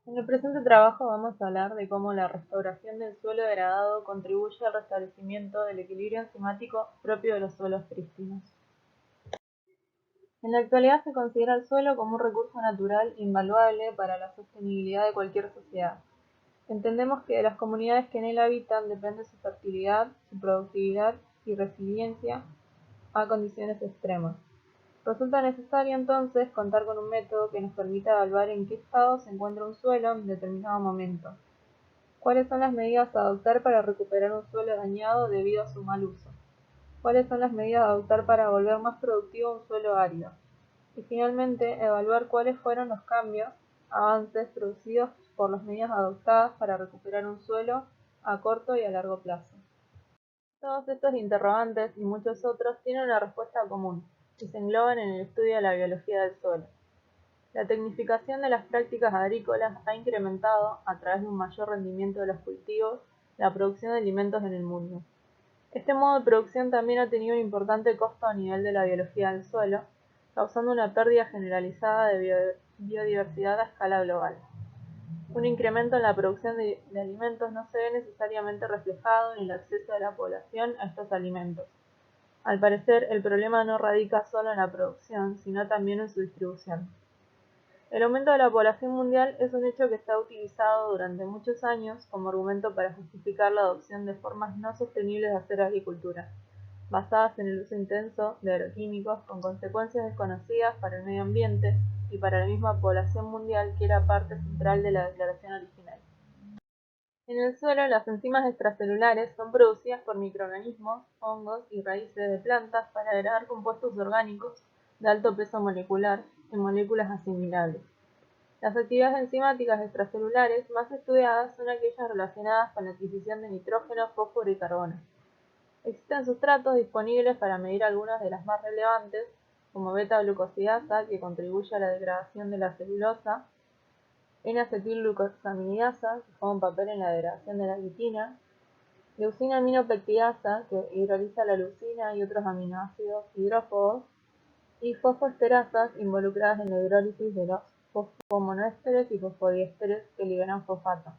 En el presente trabajo vamos a hablar de cómo la restauración del suelo degradado contribuye al restablecimiento del equilibrio enzimático propio de los suelos prístinos. En la actualidad se considera el suelo como un recurso natural invaluable para la sostenibilidad de cualquier sociedad. Entendemos que de las comunidades que en él habitan depende su fertilidad, su productividad y resiliencia a condiciones extremas. Resulta necesario entonces contar con un método que nos permita evaluar en qué estado se encuentra un suelo en determinado momento. ¿Cuáles son las medidas a adoptar para recuperar un suelo dañado debido a su mal uso? ¿Cuáles son las medidas a adoptar para volver más productivo un suelo árido? Y finalmente, evaluar cuáles fueron los cambios, avances producidos por las medidas adoptadas para recuperar un suelo a corto y a largo plazo. Todos estos interrogantes y muchos otros tienen una respuesta común y se engloban en el estudio de la biología del suelo. La tecnificación de las prácticas agrícolas ha incrementado, a través de un mayor rendimiento de los cultivos, la producción de alimentos en el mundo. Este modo de producción también ha tenido un importante costo a nivel de la biología del suelo, causando una pérdida generalizada de biodiversidad a escala global. Un incremento en la producción de alimentos no se ve necesariamente reflejado en el acceso de la población a estos alimentos. Al parecer, el problema no radica solo en la producción, sino también en su distribución. El aumento de la población mundial es un hecho que se ha utilizado durante muchos años como argumento para justificar la adopción de formas no sostenibles de hacer agricultura, basadas en el uso intenso de agroquímicos con consecuencias desconocidas para el medio ambiente y para la misma población mundial que era parte central de la declaración original. En el suelo, las enzimas extracelulares son producidas por microorganismos, hongos y raíces de plantas para degradar compuestos orgánicos de alto peso molecular en moléculas asimilables. Las actividades enzimáticas extracelulares más estudiadas son aquellas relacionadas con la adquisición de nitrógeno, fósforo y carbono. Existen sustratos disponibles para medir algunas de las más relevantes, como beta-glucosidasa, que contribuye a la degradación de la celulosa, N-acetilglucosaminidasa, que juega un papel en la degradación de la glitina, leucina-aminopeptidasa, que hidroliza la leucina y otros aminoácidos hidrófobos, y fosfoesterasas involucradas en la hidrólisis de los fosfomonoésteres y fosfodiésteres que liberan fosfato.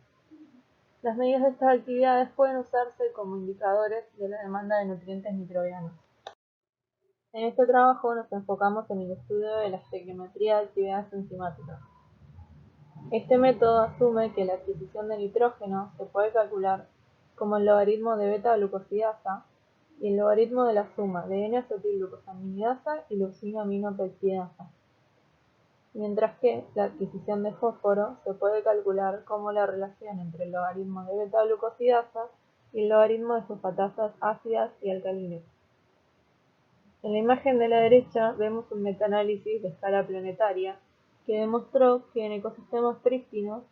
Las medidas de estas actividades pueden usarse como indicadores de la demanda de nutrientes microbianos. En este trabajo nos enfocamos en el estudio de la estequiometría de actividades enzimáticas. Este método asume que la adquisición de nitrógeno se puede calcular como el logaritmo de beta-glucosidasa y el logaritmo de la suma de N-acetilglucosaminidasa y leucina-aminopeptidasa, mientras que la adquisición de fósforo se puede calcular como la relación entre el logaritmo de beta-glucosidasa y el logaritmo de fosfatasas ácidas y alcalinas. En la imagen de la derecha vemos un metaanálisis de escala planetaria que demostró que en ecosistemas prístinos,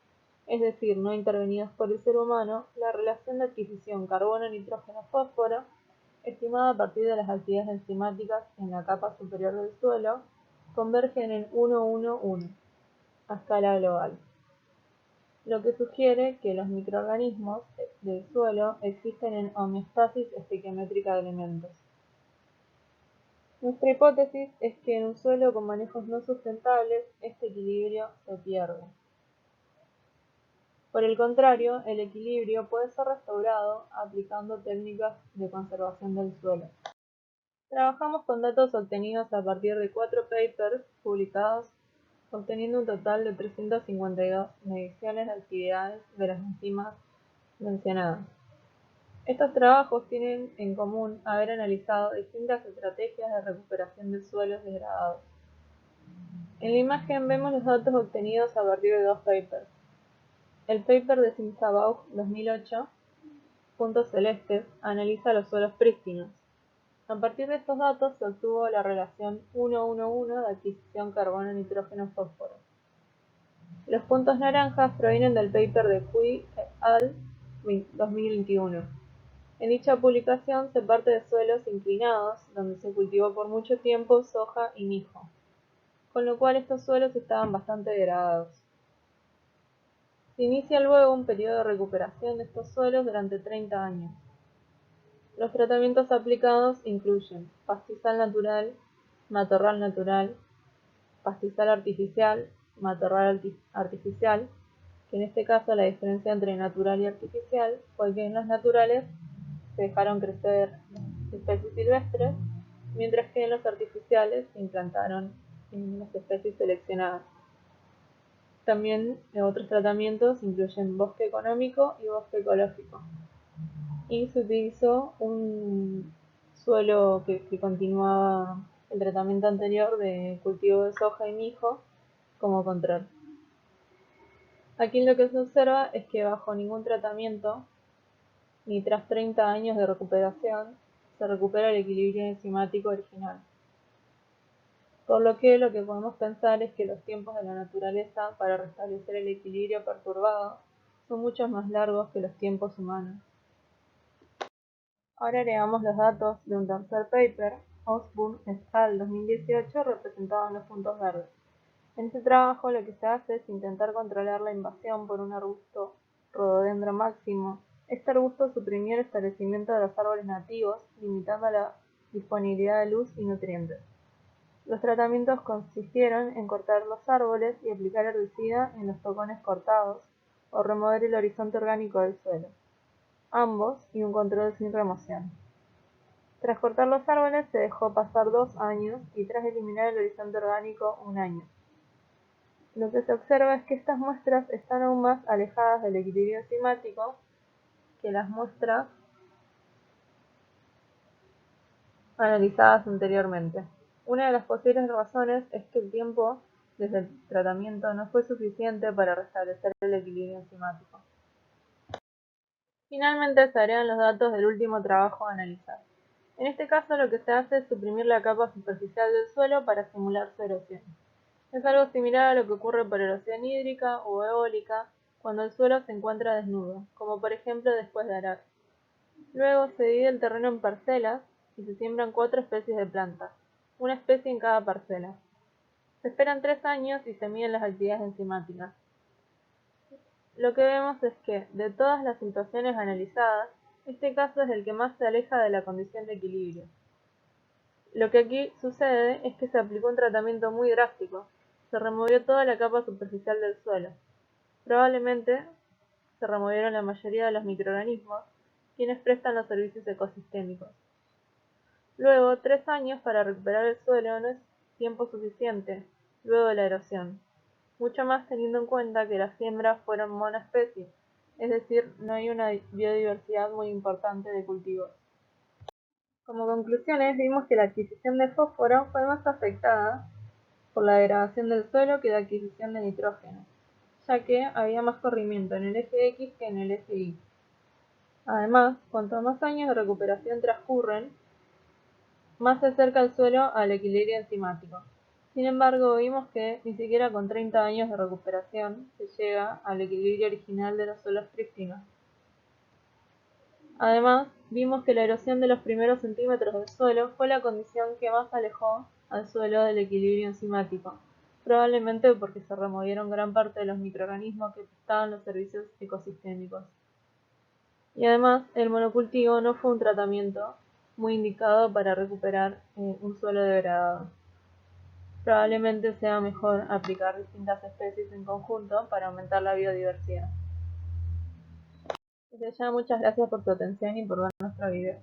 es decir, no intervenidos por el ser humano, la relación de adquisición carbono-nitrógeno-fósforo, estimada a partir de las actividades enzimáticas en la capa superior del suelo, convergen en 1-1-1 a escala global, lo que sugiere que los microorganismos del suelo existen en homeostasis estequiométrica de elementos. Nuestra hipótesis es que en un suelo con manejos no sustentables, este equilibrio se pierde. Por el contrario, el equilibrio puede ser restaurado aplicando técnicas de conservación del suelo. Trabajamos con datos obtenidos a partir de 4 papers publicados, obteniendo un total de 352 mediciones de actividades de las enzimas mencionadas. Estos trabajos tienen en común haber analizado distintas estrategias de recuperación de suelos degradados. En la imagen vemos los datos obtenidos a partir de 2 papers. El paper de Simsabaugh 2008, Puntos Celestes, analiza los suelos prístinos. A partir de estos datos se obtuvo la relación 1-1-1 de adquisición carbono-nitrógeno-fósforo. Los puntos naranjas provienen del paper de Puig et al. 2021. En dicha publicación se parte de suelos inclinados, donde se cultivó por mucho tiempo soja y mijo, con lo cual estos suelos estaban bastante degradados. Se inicia luego un periodo de recuperación de estos suelos durante 30 años. Los tratamientos aplicados incluyen pastizal natural, matorral natural, pastizal artificial, matorral artificial, que en este caso la diferencia entre natural y artificial fue que en los naturales se dejaron crecer especies silvestres, mientras que en los artificiales se implantaron en las especies seleccionadas. También otros tratamientos incluyen bosque económico y bosque ecológico. Y se utilizó un suelo que continuaba el tratamiento anterior de cultivo de soja y mijo como control. Aquí lo que se observa es que bajo ningún tratamiento, ni tras 30 años de recuperación, se recupera el equilibrio enzimático original. Por lo que podemos pensar es que los tiempos de la naturaleza para restablecer el equilibrio perturbado son mucho más largos que los tiempos humanos. Ahora agregamos los datos de un tercer paper, Osborne et al. 2018, representados en los puntos verdes. En este trabajo lo que se hace es intentar controlar la invasión por un arbusto Rhododendron máximo. Este arbusto suprimió el establecimiento de los árboles nativos, limitando la disponibilidad de luz y nutrientes. Los tratamientos consistieron en cortar los árboles y aplicar herbicida en los tocones cortados, o remover el horizonte orgánico del suelo, ambos y un control sin remoción. Tras cortar los árboles se dejó pasar 2 años y tras eliminar el horizonte orgánico 1 año. Lo que se observa es que estas muestras están aún más alejadas del equilibrio enzimático que las muestras analizadas anteriormente. Una de las posibles razones es que el tiempo desde el tratamiento no fue suficiente para restablecer el equilibrio enzimático. Finalmente se agregan los datos del último trabajo a analizar. En este caso lo que se hace es suprimir la capa superficial del suelo para simular su erosión. Es algo similar a lo que ocurre por erosión hídrica o eólica cuando el suelo se encuentra desnudo, como por ejemplo después de arar. Luego se divide el terreno en parcelas y se siembran 4 especies de plantas, una especie en cada parcela. Se esperan 3 años y se miden las actividades enzimáticas. Lo que vemos es que, de todas las situaciones analizadas, este caso es el que más se aleja de la condición de equilibrio. Lo que aquí sucede es que se aplicó un tratamiento muy drástico. Se removió toda la capa superficial del suelo. Probablemente se removieron la mayoría de los microorganismos, quienes prestan los servicios ecosistémicos. Luego, 3 años para recuperar el suelo no es tiempo suficiente, luego de la erosión. Mucho más teniendo en cuenta que las siembras fueron monoespecies, es decir, no hay una biodiversidad muy importante de cultivos. Como conclusiones, vimos que la adquisición de fósforo fue más afectada por la degradación del suelo que la adquisición de nitrógeno, ya que había más corrimiento en el eje X que en el eje Y. Además, cuanto más años de recuperación transcurren, más se acerca el suelo al equilibrio enzimático. Sin embargo, vimos que ni siquiera con 30 años de recuperación se llega al equilibrio original de los suelos prístinos. Además, vimos que la erosión de los primeros centímetros del suelo fue la condición que más alejó al suelo del equilibrio enzimático, probablemente porque se removieron gran parte de los microorganismos que prestaban los servicios ecosistémicos. Y además, el monocultivo no fue un tratamiento muy indicado para recuperar un suelo degradado. Probablemente sea mejor aplicar distintas especies en conjunto para aumentar la biodiversidad. Desde ya, muchas gracias por tu atención y por ver nuestro video.